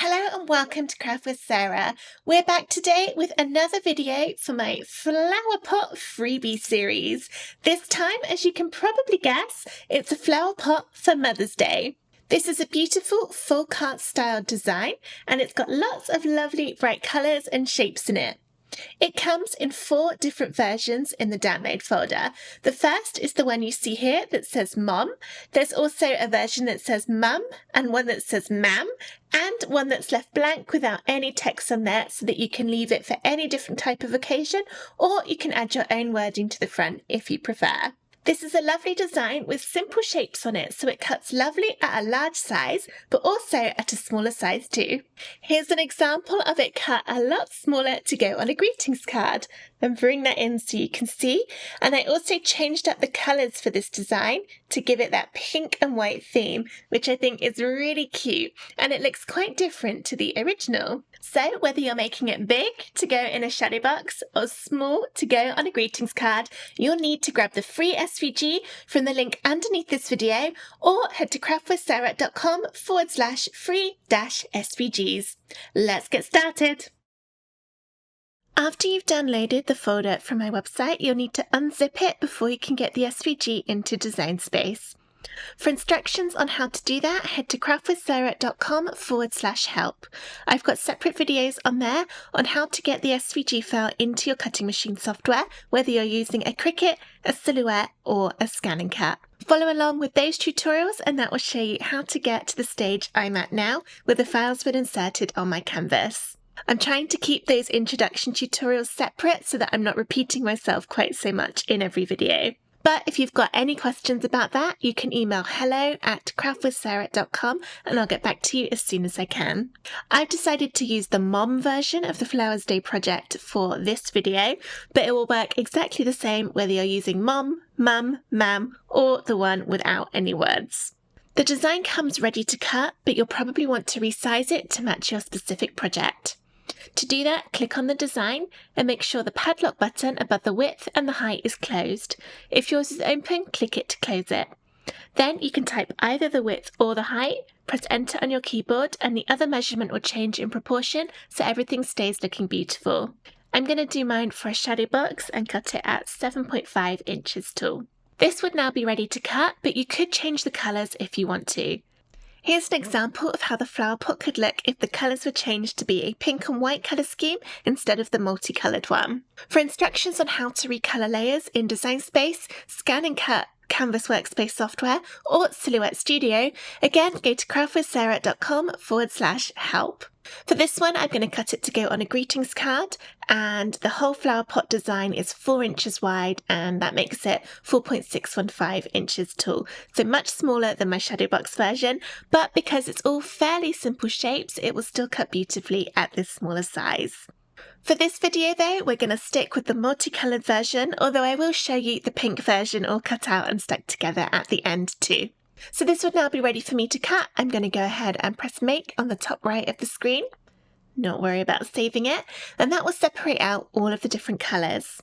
Hello and welcome to Craft with Sarah. We're back today with another video for my flower pot freebie series. This time, as you can probably guess, it's a flower pot for Mother's Day. This is a beautiful full cart style design and it's got lots of lovely bright colours and shapes in it. It comes in 4 different versions in the download folder. The first is the one you see here that says Mom. There's also a version that says Mum and one that says Ma'am and one that's left blank without any text on there so that you can leave it for any different type of occasion, or you can add your own wording to the front if you prefer. This is a lovely design with simple shapes on it, so it cuts lovely at a large size, but also at a smaller size too. Here's an example of it cut a lot smaller to go on a greetings card. And bring that in so you can see. And I also changed up the colours for this design to give it that pink and white theme, which I think is really cute, and it looks quite different to the original. So whether you're making it big to go in a shadow box or small to go on a greetings card, you'll need to grab the free SVG from the link underneath this video or head to craftwithsarah.com/free-SVGs. Let's get started. After you've downloaded the folder from my website, you'll need to unzip it before you can get the SVG into Design Space. For instructions on how to do that, head to craftwithsarah.com/help. I've got separate videos on there on how to get the SVG file into your cutting machine software, whether you're using a Cricut, a Silhouette, or a Scanning Cat. Follow along with those tutorials and that will show you how to get to the stage I'm at now, where the file's been inserted on my canvas. I'm trying to keep those introduction tutorials separate so that I'm not repeating myself quite so much in every video. But if you've got any questions about that, you can email hello@craftwithsarah.com and I'll get back to you as soon as I can. I've decided to use the Mom version of the Flowers Day project for this video, but it will work exactly the same whether you're using Mom, Mum, Ma'am, or the one without any words. The design comes ready to cut, but you'll probably want to resize it to match your specific project. To do that, click on the design and make sure the padlock button above the width and the height is closed. If yours is open, click it to close it. Then you can type either the width or the height, press enter on your keyboard and the other measurement will change in proportion so everything stays looking beautiful. I'm going to do mine for a shadow box and cut it at 7.5 inches tall. This would now be ready to cut, but you could change the colours if you want to. Here's an example of how the flower pot could look if the colours were changed to be a pink and white colour scheme instead of the multicoloured one. For instructions on how to recolour layers in Design Space, Scan and Cut Canvas Workspace software, or Silhouette Studio, again go to craftwithsarah.com/help. For this one, I'm going to cut it to go on a greetings card, and the whole flower pot design is 4 inches wide, and that makes it 4.615 inches tall. So much smaller than my shadow box version, but because it's all fairly simple shapes, it will still cut beautifully at this smaller size. For this video though, we're going to stick with the multicoloured version, although I will show you the pink version all cut out and stuck together at the end too. So this would now be ready for me to cut. I'm going to go ahead and press make on the top right of the screen. Don't worry about saving it, and that will separate out all of the different colours.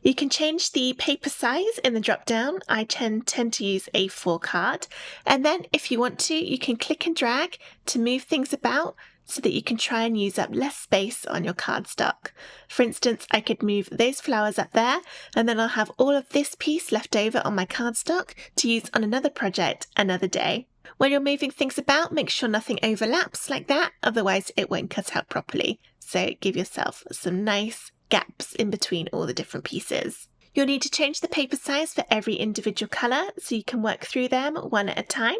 You can change the paper size in the drop down. I tend to use A4 card, and then if you want to, you can click and drag to move things about so that you can try and use up less space on your cardstock. For instance, I could move those flowers up there and then I'll have all of this piece left over on my cardstock to use on another project another day. When you're moving things about, make sure nothing overlaps like that, otherwise it won't cut out properly. So give yourself some nice gaps in between all the different pieces. You'll need to change the paper size for every individual colour so you can work through them one at a time.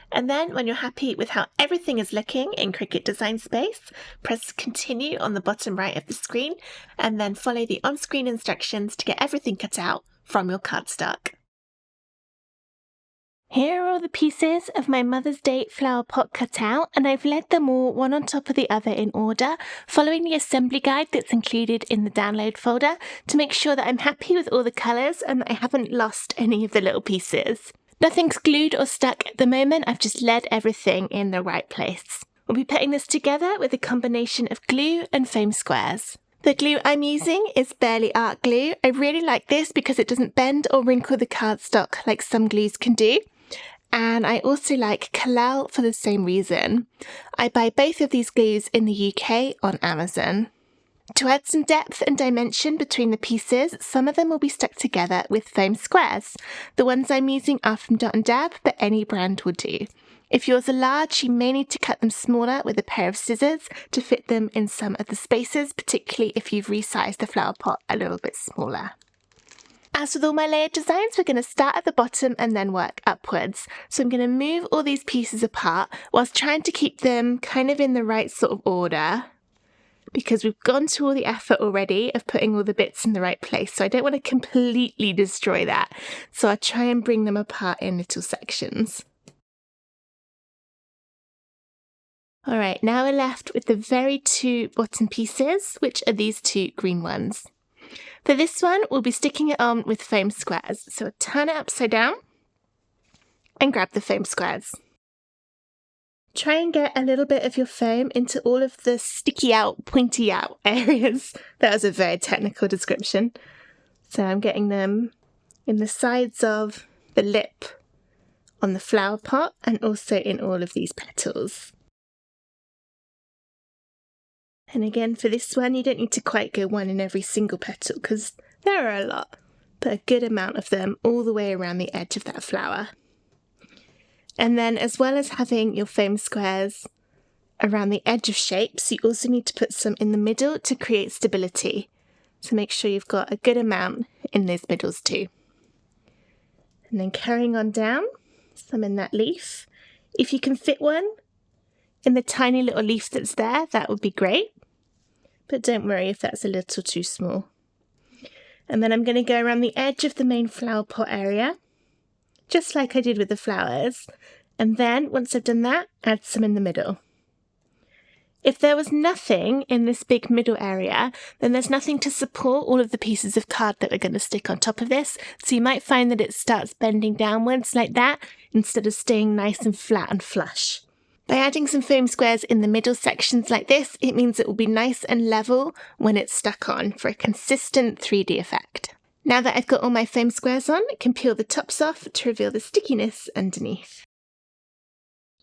And then when you're happy with how everything is looking in Cricut Design Space, press continue on the bottom right of the screen and then follow the on-screen instructions to get everything cut out from your cardstock. Here are all the pieces of my Mother's Day flower pot cut out, and I've laid them all one on top of the other in order, following the assembly guide that's included in the download folder to make sure that I'm happy with all the colours and that I haven't lost any of the little pieces. Nothing's glued or stuck at the moment, I've just laid everything in the right place. We'll be putting this together with a combination of glue and foam squares. The glue I'm using is Barely Art glue. I really like this because it doesn't bend or wrinkle the cardstock like some glues can do. And I also like Kalal for the same reason. I buy both of these glues in the UK on Amazon. To add some depth and dimension between the pieces, some of them will be stuck together with foam squares. The ones I'm using are from Dot & Dab, but any brand will do. If yours are large, you may need to cut them smaller with a pair of scissors to fit them in some of the spaces, particularly if you've resized the flower pot a little bit smaller. As with all my layered designs, we're going to start at the bottom and then work upwards. So I'm going to move all these pieces apart whilst trying to keep them kind of in the right sort of order, because we've gone to all the effort already of putting all the bits in the right place. So I don't want to completely destroy that. So I'll try and bring them apart in little sections. All right, now we're left with the very two bottom pieces, which are these two green ones. For this one, we'll be sticking it on with foam squares. So turn it upside down and grab the foam squares. Try and get a little bit of your foam into all of the sticky out, pointy out areas. That was a very technical description. So I'm getting them in the sides of the lip on the flower pot and also in all of these petals. And again, for this one, you don't need to quite go one in every single petal because there are a lot, but a good amount of them all the way around the edge of that flower. And then as well as having your foam squares around the edge of shapes, you also need to put some in the middle to create stability. So make sure you've got a good amount in those middles too. And then carrying on down, some in that leaf. If you can fit one in the tiny little leaf that's there, that would be great. But don't worry if that's a little too small. And then I'm going to go around the edge of the main flower pot area, just like I did with the flowers. And then, once I've done that, add some in the middle. If there was nothing in this big middle area, then there's nothing to support all of the pieces of card that we're going to stick on top of this. So you might find that it starts bending downwards like that, instead of staying nice and flat and flush. By adding some foam squares in the middle sections like this, it means it will be nice and level when it's stuck on for a consistent 3D effect. Now that I've got all my foam squares on, I can peel the tops off to reveal the stickiness underneath.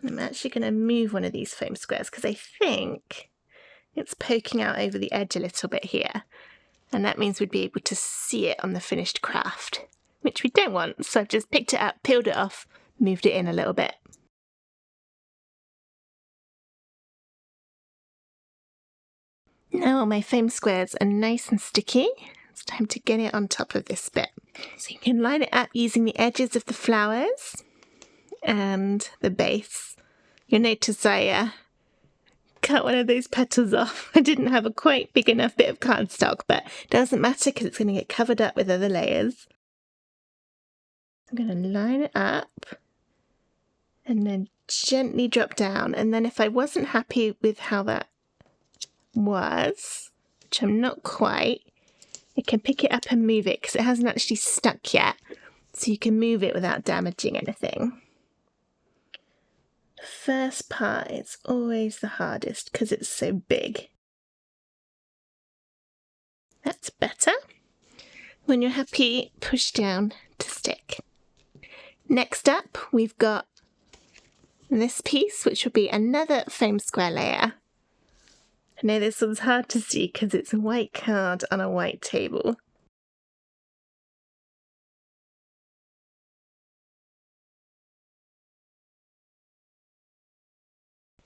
I'm actually going to move one of these foam squares because I think it's poking out over the edge a little bit here. And that means we'd be able to see it on the finished craft, which we don't want. So I've just picked it up, peeled it off, moved it in a little bit. Now all my foam squares are nice and sticky. It's time to get it on top of this bit. So you can line it up using the edges of the flowers and the base. You'll notice I cut one of those petals off. I didn't have a quite big enough bit of cardstock, but it doesn't matter because it's going to get covered up with other layers. I'm going to line it up and then gently drop down. And then if I wasn't happy with how that was, which I'm not quite, I can pick it up and move it because it hasn't actually stuck yet, so you can move it without damaging anything. The first part is always the hardest because it's so big. That's better. When you're happy, push down to stick. Next up, we've got this piece, which will be another foam square layer. I know this one's hard to see because it's a white card on a white table.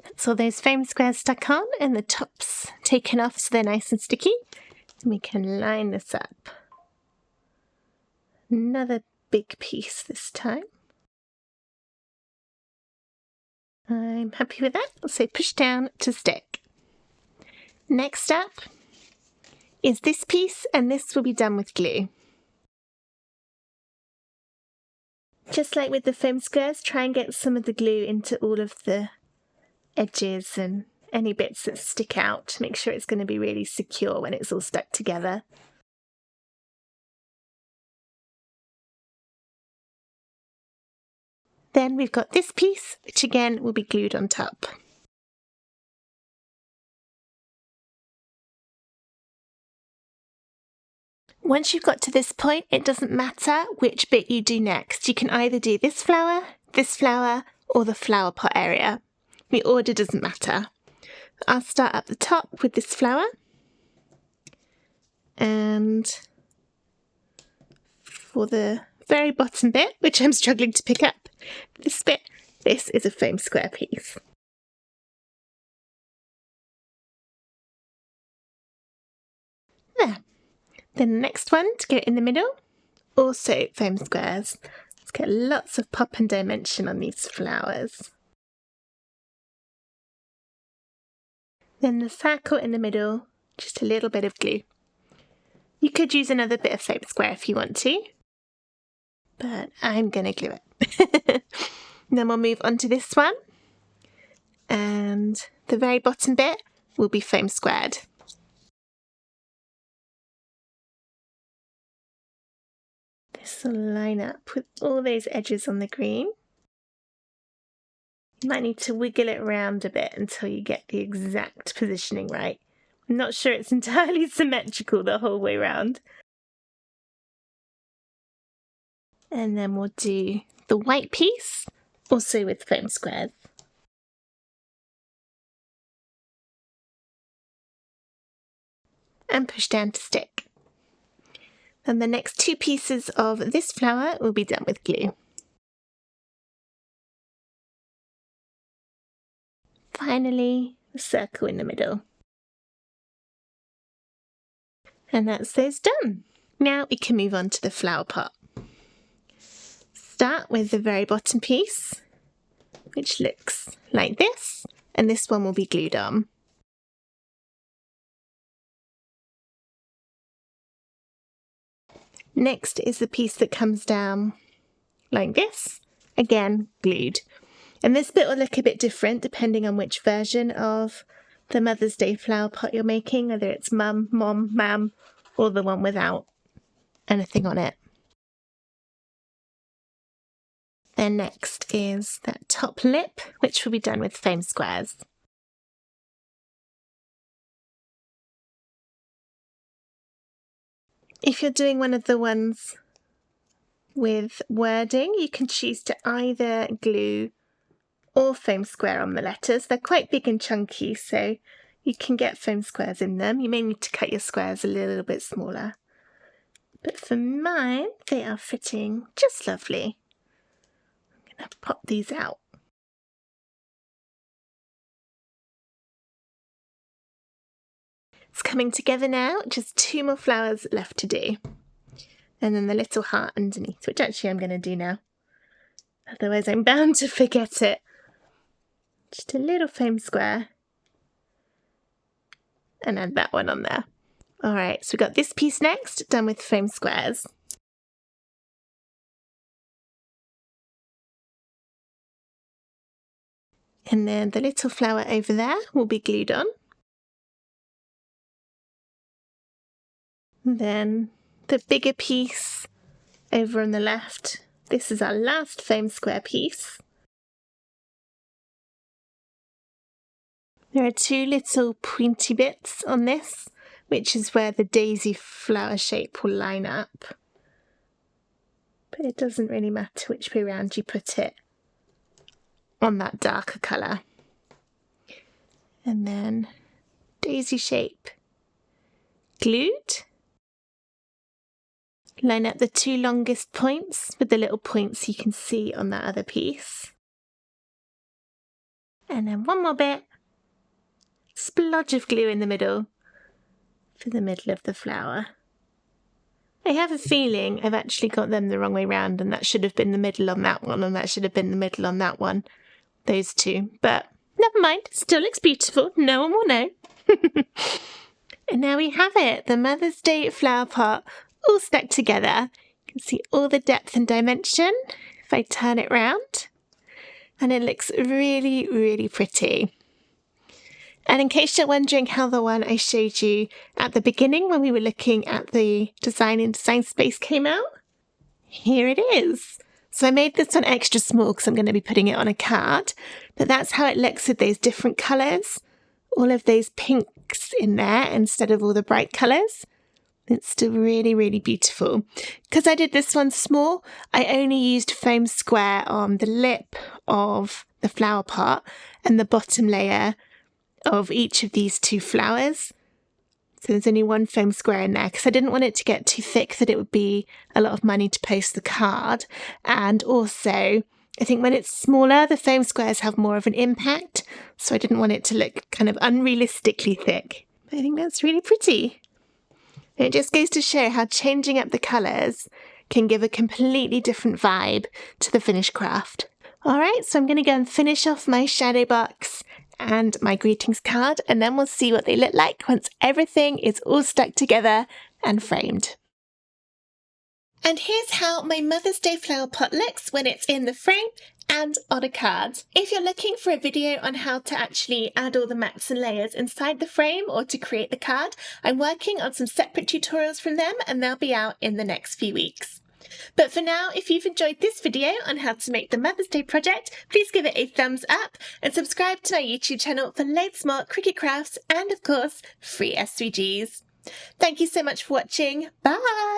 That's all those foam squares stuck on and the tops taken off so they're nice and sticky. And we can line this up. Another big piece this time. I'm happy with that, so push down to stick. Next up is this piece, and this will be done with glue. Just like with the foam squares, try and get some of the glue into all of the edges and any bits that stick out to make sure it's going to be really secure when it's all stuck together. Then we've got this piece, which again will be glued on top. Once you've got to this point, it doesn't matter which bit you do next. You can either do this flower, this flower or the flower pot area. The order doesn't matter. I'll start at the top with this flower, and for the very bottom bit, which I'm struggling to pick up, this bit, this is a foam square piece. There. Then the next one to go in the middle, also foam squares. Let's get lots of pop and dimension on these flowers. Then the circle in the middle, just a little bit of glue. You could use another bit of foam square if you want to, but I'm going to glue it. Then we'll move on to this one, and the very bottom bit will be foam squared. This will line up with all those edges on the green. You might need to wiggle it around a bit until you get the exact positioning right. I'm not sure it's entirely symmetrical the whole way round. And then we'll do the white piece, also with foam squares. And push down to stick. And the next two pieces of this flower will be done with glue. Finally, a circle in the middle. And that's those done. Now we can move on to the flower pot. Start with the very bottom piece, which looks like this, and this one will be glued on. Next is the piece that comes down like this, again glued. And this bit will look a bit different depending on which version of the Mother's Day flower pot you're making, whether it's mum, mom, mam, or the one without anything on it. Then next is that top lip, which will be done with foam squares. If you're doing one of the ones with wording, you can choose to either glue or foam square on the letters. They're quite big and chunky, so you can get foam squares in them. You may need to cut your squares a little bit smaller. But for mine, they are fitting just lovely. I'm going to pop these out. It's coming together now, just two more flowers left to do. And then the little heart underneath, which actually I'm going to do now. Otherwise I'm bound to forget it. Just a little foam square. And add that one on there. Alright, so we've got this piece next, done with foam squares. And then the little flower over there will be glued on. Then the bigger piece over on the left, this is our last foam square piece. There are two little pointy bits on this, which is where the daisy flower shape will line up. But it doesn't really matter which way around you put it on that darker colour. And then daisy shape glued. Line up the two longest points with the little points you can see on that other piece. And then one more bit. Splodge of glue in the middle for the middle of the flower. I have a feeling I've actually got them the wrong way round, and that should have been the middle on that one, and that should have been the middle on that one. Those two. But never mind, still looks beautiful. No one will know. And now we have it, the Mother's Day flower pot all stuck together. You can see all the depth and dimension if I turn it round. And it looks really, really pretty. And in case you're wondering how the one I showed you at the beginning when we were looking at the Design and Design Space came out, here it is. So I made this one extra small because I'm going to be putting it on a card, but that's how it looks with those different colours. All of those pinks in there instead of all the bright colours. It's still really, really beautiful. Because I did this one small, I only used foam square on the lip of the flower pot and the bottom layer of each of these two flowers. So there's only one foam square in there because I didn't want it to get too thick that it would be a lot of money to post the card. And also, I think when it's smaller, the foam squares have more of an impact. So I didn't want it to look kind of unrealistically thick. I think that's really pretty. And it just goes to show how changing up the colours can give a completely different vibe to the finished craft. All right, so I'm going to go and finish off my shadow box and my greetings card, and then we'll see what they look like once everything is all stuck together and framed. And here's how my Mother's Day flower pot looks when it's in the frame and on a card. If you're looking for a video on how to actually add all the mats and layers inside the frame or to create the card, I'm working on some separate tutorials from them and they'll be out in the next few weeks. But for now, if you've enjoyed this video on how to make the Mother's Day project, please give it a thumbs up and subscribe to my YouTube channel for loads more Cricut crafts and, of course, free SVGs. Thank you so much for watching. Bye!